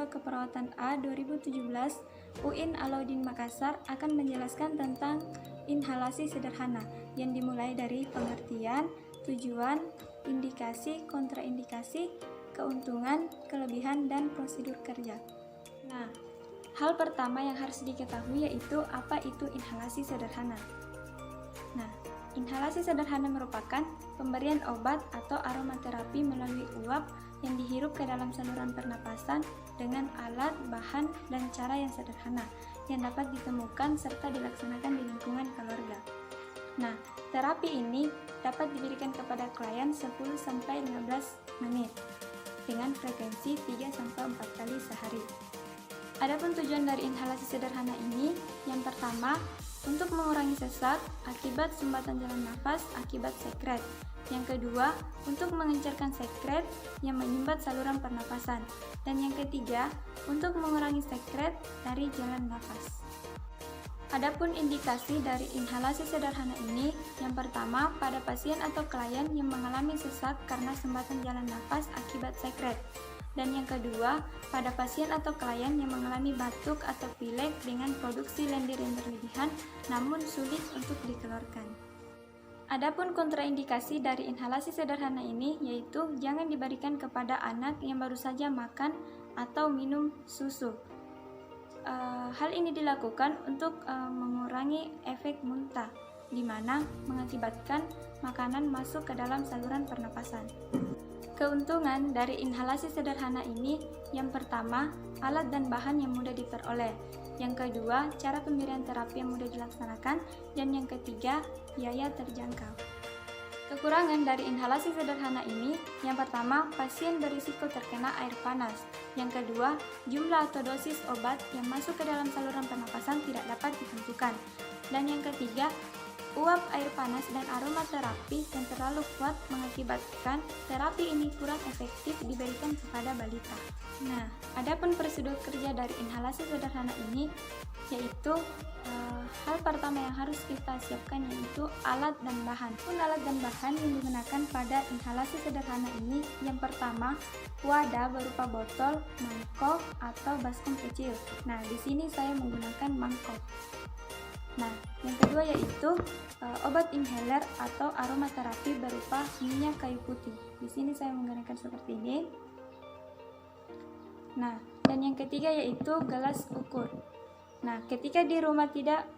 Mahasiswa Keperawatan A 2017 UIN Alauddin Makassar akan menjelaskan tentang inhalasi sederhana yang dimulai dari pengertian, tujuan, indikasi, kontraindikasi, keuntungan, kelebihan, dan prosedur kerja. Nah, hal pertama yang harus diketahui yaitu apa itu inhalasi sederhana. Nah, inhalasi sederhana merupakan pemberian obat atau aromaterapi melalui uap yang dihirup ke dalam saluran pernapasan dengan alat, bahan, dan cara yang sederhana yang dapat ditemukan serta dilaksanakan di lingkungan keluarga. Nah, terapi ini dapat diberikan kepada klien 10-15 menit dengan frekuensi 3-4 kali sehari. Adapun tujuan dari inhalasi sederhana ini, yang pertama, untuk mengurangi sesak akibat sumbatan jalan nafas akibat sekret. Yang kedua, untuk mengencerkan sekret yang menyumbat saluran pernapasan. Dan yang ketiga, untuk mengurangi sekret dari jalan nafas. Adapun indikasi dari inhalasi sederhana ini, yang pertama, pada pasien atau klien yang mengalami sesak karena sumbatan jalan nafas akibat sekret. Dan yang kedua, pada pasien atau klien yang mengalami batuk atau pilek dengan produksi lendir yang berlebihan namun sulit untuk dikeluarkan. Adapun kontraindikasi dari inhalasi sederhana ini yaitu jangan diberikan kepada anak yang baru saja makan atau minum susu. Hal ini dilakukan untuk mengurangi efek muntah, di mana mengakibatkan makanan masuk ke dalam saluran pernapasan. Keuntungan dari inhalasi sederhana ini, yang pertama, alat dan bahan yang mudah diperoleh. Yang kedua, cara pemberian terapi yang mudah dilaksanakan. Dan yang ketiga, biaya terjangkau. Kekurangan dari inhalasi sederhana ini, yang pertama, pasien berisiko terkena air panas. Yang kedua, jumlah atau dosis obat yang masuk ke dalam saluran pernapasan tidak dapat ditentukan. Dan yang ketiga, uap air panas dan aromaterapi yang terlalu kuat mengakibatkan terapi ini kurang efektif diberikan kepada balita. Nah, adapun prosedur kerja dari inhalasi sederhana ini yaitu hal pertama yang harus kita siapkan yaitu alat dan bahan. Alat dan bahan yang digunakan pada inhalasi sederhana ini, yang pertama, wadah berupa botol, mangkok, atau baskom kecil. Nah, di sini saya menggunakan mangkok. Nah, yang kedua yaitu obat inhaler atau aromaterapi berupa minyak kayu putih. Di sini saya menggunakan seperti ini. Nah, dan yang ketiga yaitu gelas ukur. Nah, ketika di rumah tidak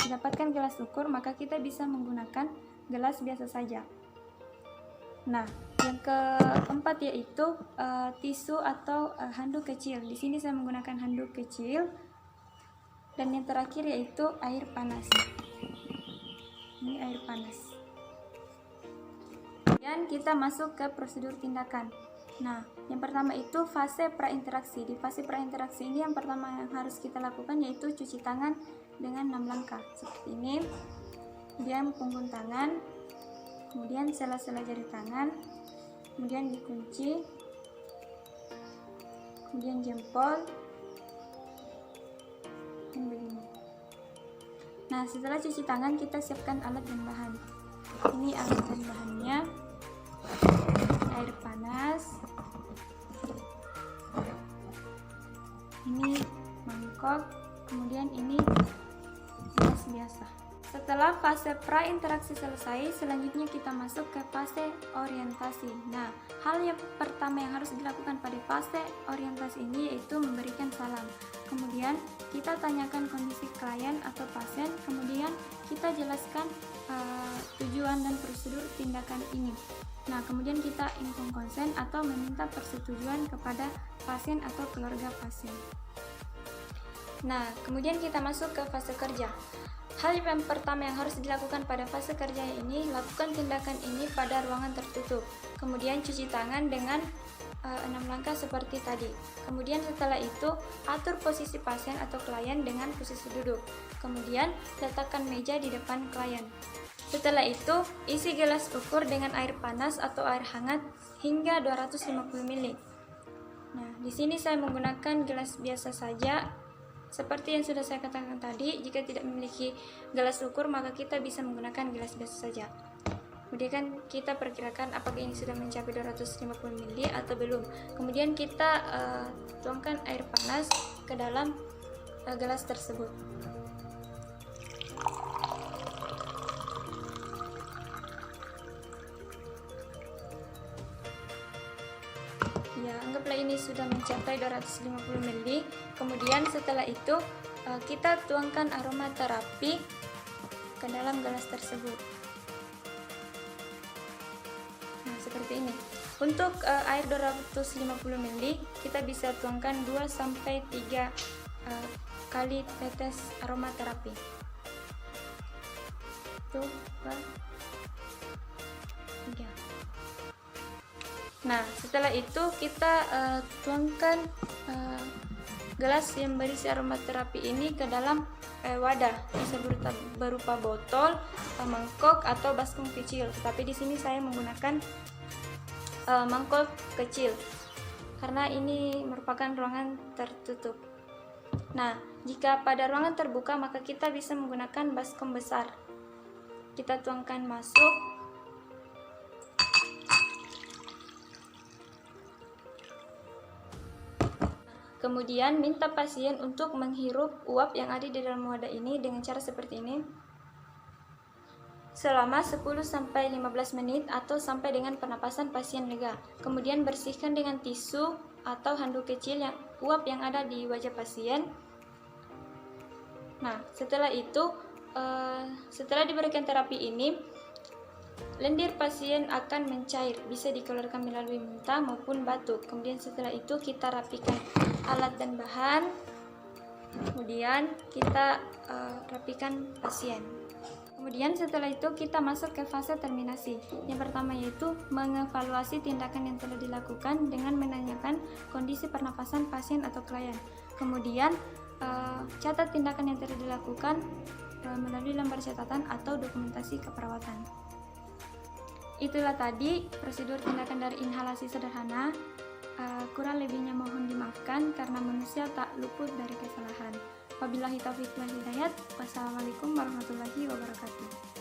didapatkan gelas ukur, maka kita bisa menggunakan gelas biasa saja. Nah, yang keempat yaitu tisu atau handuk kecil. Di sini saya menggunakan handuk kecil. Dan yang terakhir yaitu air panas. Ini air panas. Kemudian kita masuk ke prosedur tindakan. Nah, yang pertama itu fase prainteraksi. Di fase prainteraksi ini yang pertama yang harus kita lakukan yaitu cuci tangan dengan 6 langkah. Seperti ini. Kemudian punggung tangan, kemudian sela-sela jari tangan, kemudian dikunci, kemudian jempol, dan begini. Nah, setelah cuci tangan kita siapkan alat dan bahan. Ini alat dan bahannya, air panas, ini mangkok, kemudian ini gelas biasa. Setelah fase prainteraksi selesai, selanjutnya kita masuk ke fase orientasi. Nah, hal yang pertama yang harus dilakukan pada fase orientasi ini yaitu memberikan salam. Kemudian kita tanyakan kondisi klien atau pasien, kemudian kita jelaskan tujuan dan prosedur tindakan ini. Nah, kemudian kita info konsen atau meminta persetujuan kepada pasien atau keluarga pasien. Nah, kemudian kita masuk ke fase kerja. Hal yang pertama yang harus dilakukan pada fase kerja ini, lakukan tindakan ini pada ruangan tertutup. Kemudian cuci tangan dengan 6 langkah seperti tadi. Kemudian setelah itu, atur posisi pasien atau klien dengan posisi duduk. Kemudian, letakkan meja di depan klien. Setelah itu, isi gelas ukur dengan air panas atau air hangat hingga 250 ml. Nah, di sini saya menggunakan gelas biasa saja. Seperti yang sudah saya katakan tadi, jika tidak memiliki gelas ukur, maka kita bisa menggunakan gelas biasa saja. Kemudian kan kita perkirakan apakah ini sudah mencapai 250 ml atau belum. Kemudian kita tuangkan air panas ke dalam gelas tersebut. Ya, anggaplah ini sudah mencapai 250 ml. Kemudian setelah itu kita tuangkan aromaterapi ke dalam gelas tersebut. Nah, seperti ini. Untuk air 250 ml kita bisa tuangkan 2-3 kali tetes aromaterapi. 1, 2, 3. Nah, setelah itu kita tuangkan gelas yang berisi aromaterapi ini ke dalam wadah, bisa berupa botol, mangkok atau baskom kecil. Tapi di sini saya menggunakan mangkok kecil karena ini merupakan ruangan tertutup. Nah, jika pada ruangan terbuka maka kita bisa menggunakan baskom besar. Kita tuangkan masuk. Kemudian minta pasien untuk menghirup uap yang ada di dalam wadah ini dengan cara seperti ini selama 10-15 menit atau sampai dengan pernapasan pasien lega. Kemudian bersihkan dengan tisu atau handuk kecil uap yang ada di wajah pasien. Nah, setelah itu setelah diberikan terapi ini, lendir pasien akan mencair, bisa dikeluarkan melalui muntah maupun batuk. Kemudian setelah itu kita rapikan alat dan bahan, kemudian kita rapikan pasien. Kemudian setelah itu kita masuk ke fase terminasi. Yang pertama yaitu mengevaluasi tindakan yang telah dilakukan dengan menanyakan kondisi pernapasan pasien atau klien. Kemudian catat tindakan yang telah dilakukan melalui lembar catatan atau dokumentasi keperawatan. Itulah tadi prosedur tindakan dari inhalasi sederhana. Kurang lebihnya mohon dimaafkan karena manusia tak luput dari kesalahan. Wabillahi taufiq wal hidayah. Wassalamualaikum warahmatullahi wabarakatuh.